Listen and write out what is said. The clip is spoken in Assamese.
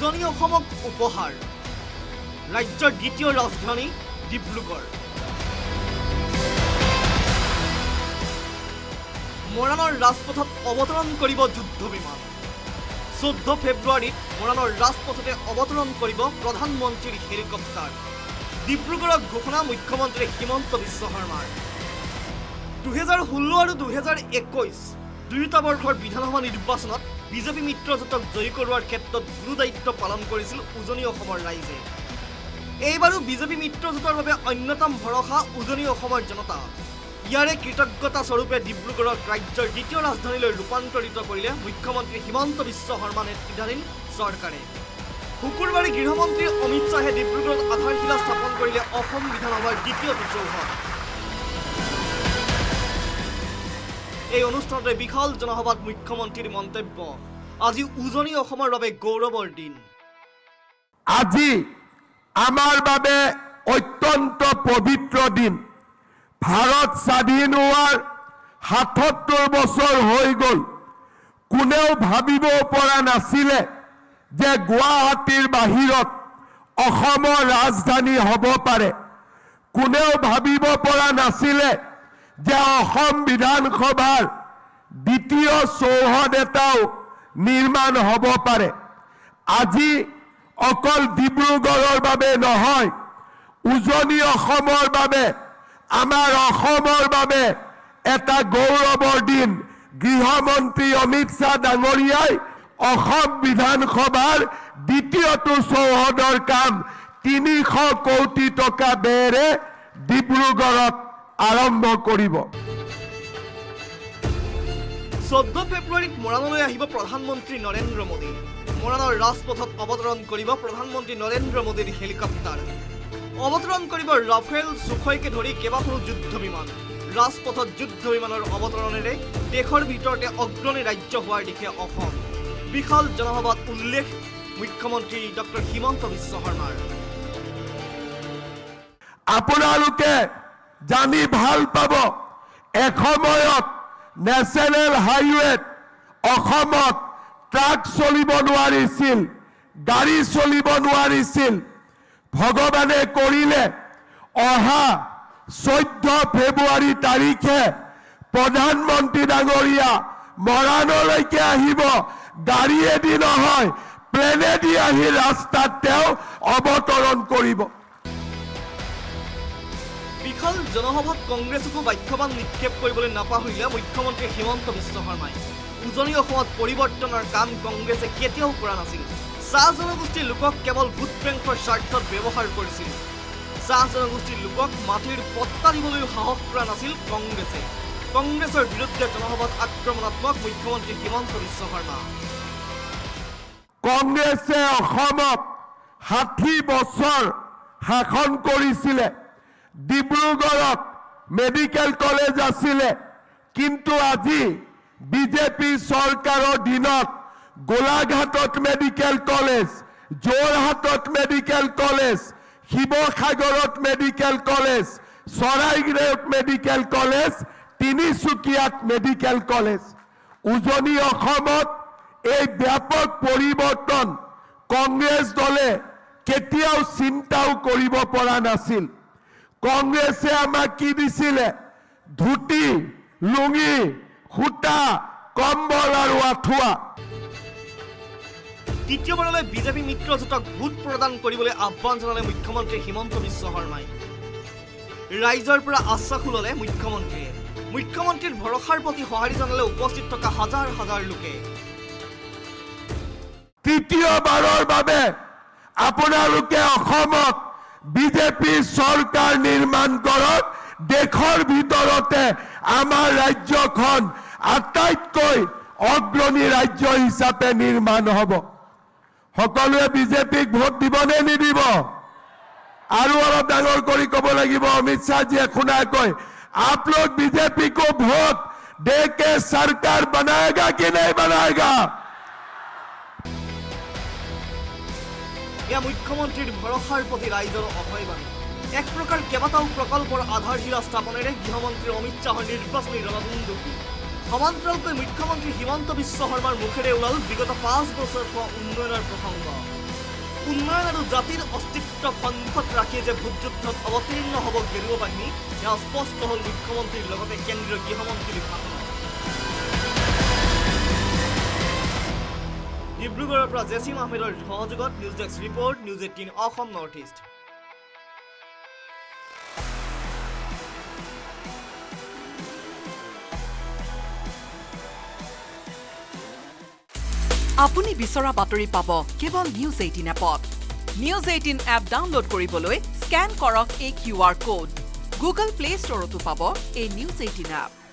উজনি অসমক উপহাৰ ৰাজ্যৰ দ্বিতীয় ৰাজধানী ডিব্ৰুগড়। মৰাণৰ ৰাজপথত অৱতৰণ কৰিব যুদ্ধ বিমান। 14 ফেব্ৰুৱাৰীত মৰাণৰ ৰাজপথতে অৱতৰণ কৰিব প্ৰধানমন্ত্ৰীৰ হেলিকপ্টাৰ। ডিব্ৰুগড়ত ঘোষণা মুখ্যমন্ত্ৰী হিমন্ত বিশ্ব শৰ্মাৰ। 2016 আৰু 2021 দুয়োটা বৰ্ষৰ বিধানসভা নিৰ্বাচনত বিজেপি মিত্ৰজোঁটক জয়ী কৰোৱাৰ ক্ষেত্ৰত গুৰু দায়িত্ব পালন কৰিছিল উজনি অসমৰ ৰাইজে। এইবাৰো বিজেপি মিত্ৰজোঁটৰ বাবে অন্যতম ভৰসা উজনি অসমৰ জনতা। ইয়াৰে কৃতজ্ঞতা স্বৰূপে ডিব্ৰুগড়ক ৰাজ্যৰ দ্বিতীয় ৰাজধানীলৈ ৰূপান্তৰিত কৰিলে মুখ্যমন্ত্ৰী হিমন্ত বিশ্ব শৰ্মা নেতৃত্বাধীন চৰকাৰে। শুকুৰবাৰে গৃহমন্ত্ৰী অমিত শ্বাহে ডিব্ৰুগড়ত আধাৰশিলা স্থাপন কৰিলে অসম বিধানসভাৰ দ্বিতীয়টো চৌহদ। এই অনুষ্ঠানতে বিশাল জনসভাত মুখ্যমন্ত্ৰীৰ মন্তব্য, আজি উজনি অসমৰ বাবে গৌৰৱৰ দিন। আজি আমাৰ বাবে অত্যন্ত পবিত্ৰ দিন। ভাৰত স্বাধীন হোৱাৰ ৭৭ বছৰ হৈ গ'ল। কোনেও ভাবিব পৰা নাছিলে যে গুৱাহাটীৰ বাহিৰত অসমৰ ৰাজধানী হ'ব পাৰে। কোনেও ভাবিব পৰা নাছিলে যে অসম বিধানসভাৰ দ্বিতীয় চৌহদ এটাও নিৰ্মাণ হ'ব পাৰে। আজি অকল ডিব্ৰুগড়ৰ বাবে নহয়, উজনি অসমৰ বাবে, আমাৰ অসমৰ বাবে এটা গৌৰৱৰ দিন। গৃহমন্ত্ৰী অমিত শ্বাহ ডাঙৰীয়াই অসম বিধানসভাৰ দ্বিতীয়টো চৌহদৰ কাম ৩০০ কোটি টকা ব্যয়েৰে ডিব্ৰুগড়ত আৰম্ভ কৰিব। 14 ফেব্ৰুৱাৰীত মৰাণলৈ আহিব প্ৰধানমন্ত্ৰী নৰেন্দ্ৰ মোদী। মৰাণৰ ৰাজপথত অৱতৰণ কৰিব প্ৰধানমন্ত্ৰী নৰেন্দ্ৰ মোদীৰ হেলিকপ্টাৰ। অৱতৰণ কৰিব ৰাফেল, সুখয়কে ধৰি কেইবাখনো যুদ্ধ বিমান। ৰাজপথত যুদ্ধ বিমানৰ অৱতৰণেৰে দেশৰ ভিতৰতে অগ্ৰণী ৰাজ্য হোৱাৰ দিশে অসম। বিশাল জনসভাত উল্লেখ মুখ্যমন্ত্ৰী ডক্টৰ হিমন্ত বিশ্ব শৰ্মাৰ। আপোনালোকে জানি ভাল পাব, এসময়ত নেশ্যনেল হাইৱেত অসমত ট্ৰাক চলিব নোৱাৰিছিল, গাড়ী চলিব নোৱাৰিছিল। ভগৱানে কৰিলে অহা 14 ফেব্ৰুৱাৰী তাৰিখে প্ৰধানমন্ত্ৰী ডাঙৰীয়া মৰাণলৈকে আহিব। গাড়ীয়েদি নহয়, প্লেনেদি আহি ৰাস্তাত তেওঁ অৱতৰণ কৰিব। বিশাল জনসভাত কংগ্ৰেছকো বাক্যবান নিক্ষেপ কৰিবলৈ নাপাহৰিলে মুখ্যমন্ত্ৰী হিমন্ত বিশ্ব শৰ্মাই। উজনি অসমত পৰিৱৰ্তনৰ কাম কংগ্ৰেছে কেতিয়াও কৰা নাছিল। চাহ জনগোষ্ঠীৰ লোকক কেৱল ভোট বেংকৰ স্বাৰ্থত ব্যৱহাৰ কৰিছিল। চাহ জনগোষ্ঠীৰ লোকক মাটিৰ পট্টা দিবলৈও সাহস কৰা নাছিল কংগ্ৰেছে। কংগ্ৰেছৰ বিৰুদ্ধে জনসভাত আক্ৰমণাত্মক মুখ্যমন্ত্ৰী হিমন্ত বিশ্ব শৰ্মা। কংগ্ৰেছে অসমত 60 বছৰ শাসন কৰিছিলে। ডিব্ৰুগড়ত মেডিকেল কলেজ আছিলে, কিন্তু আজি বিজেপি চৰকাৰৰ দিনত গোলাঘাটত মেডিকেল কলেজ, যোৰহাটত মেডিকেল কলেজ, শিৱসাগৰত মেডিকেল কলেজ, চৰাইদেউত মেডিকেল কলেজ, তিনিচুকীয়াত মেডিকেল কলেজ। উজনি অসমত এই ব্যাপক পৰিৱৰ্তন কংগ্ৰেছ দলে কেতিয়াও চিন্তাও কৰিব পৰা নাছিল। কংগ্ৰেছে আমাক কি দিছিলে? ধুতি, লুঙি, সূতা, কম্বল আৰু আঁঠুৱা। দ্বিতীয়বাৰলৈ বিজেপি মিত্ৰজোঁটক ভোট প্ৰদান কৰিবলৈ আহ্বান জনালে মুখ্যমন্ত্ৰী হিমন্ত বিশ্ব শৰ্মাই। ৰাইজৰ পৰা আশ্বাসো ল'লে মুখ্যমন্ত্ৰীয়ে। মুখ্যমন্ত্ৰীৰ ভৰসাৰ প্ৰতি সঁহাৰি জনালে উপস্থিত থকা হাজাৰ হাজাৰ লোকে। তৃতীয়বাৰৰ বাবে আপোনালোকে অসমত বিজেপি চৰকাৰ নিৰ্মাণ কৰক। দেশৰ ভিতৰতে আমাৰ ৰাজ্যখন আটাইতকৈ অগ্ৰণী ৰাজ্য হিচাপে নিৰ্মাণ হ'ব। সকলোৱে বিজেপিক ভোট দিবনে নিদিব? আৰু অলপ ডাঙৰ কৰি ক'ব লাগিব, অমিত শ্বাহজীয়ে শুনাই কয়, आप लोग बीजेपी को वोट दे के सरकार बनाएगा कि नहीं बनाएगा? यह मुख्यमंत्री भरोसार प्रति राइजर अभयबाणी। एक प्रकार केबाटाओ प्रकल्पर आधारशिला स्थापनेरे गृहमंत्री अमित शाहर निर्वाचनी रणदुन्दुकी। समान्तरालকৈ मुख्यमंत्री हिमন্ত বিশ্ব শৰ্মাৰ মুখেৰে ওলাল বিগত 5 বছৰ হোৱা উন্নয়নৰ প্ৰসংগ। উন্নয়ন আৰু জাতিৰ অস্তিত্ব সন্মুখত ৰাখি যে ভোটযুদ্ধত অৱতীৰ্ণ হ'ব গেৰুৱা বাহিনী সেয়া স্পষ্ট হ'ল মুখ্যমন্ত্ৰীৰ লগতে কেন্দ্ৰীয় গৃহমন্ত্ৰীৰ ভাষণত। ডিব্ৰুগড়ৰ পৰা জেছিম আহমেদৰ সহযোগত news desk report, news 18 Assam north east. আপুনি বিচৰা বাতৰি পাব কেৱল নিউজ 18 এপত। নিউজ 18 এপ ডাউনলোড কৰিবলৈ স্কেন কৰক এই QR কোড। গুগল প্লে ষ্টৰতো পাব এই নিউজ 18 এপ।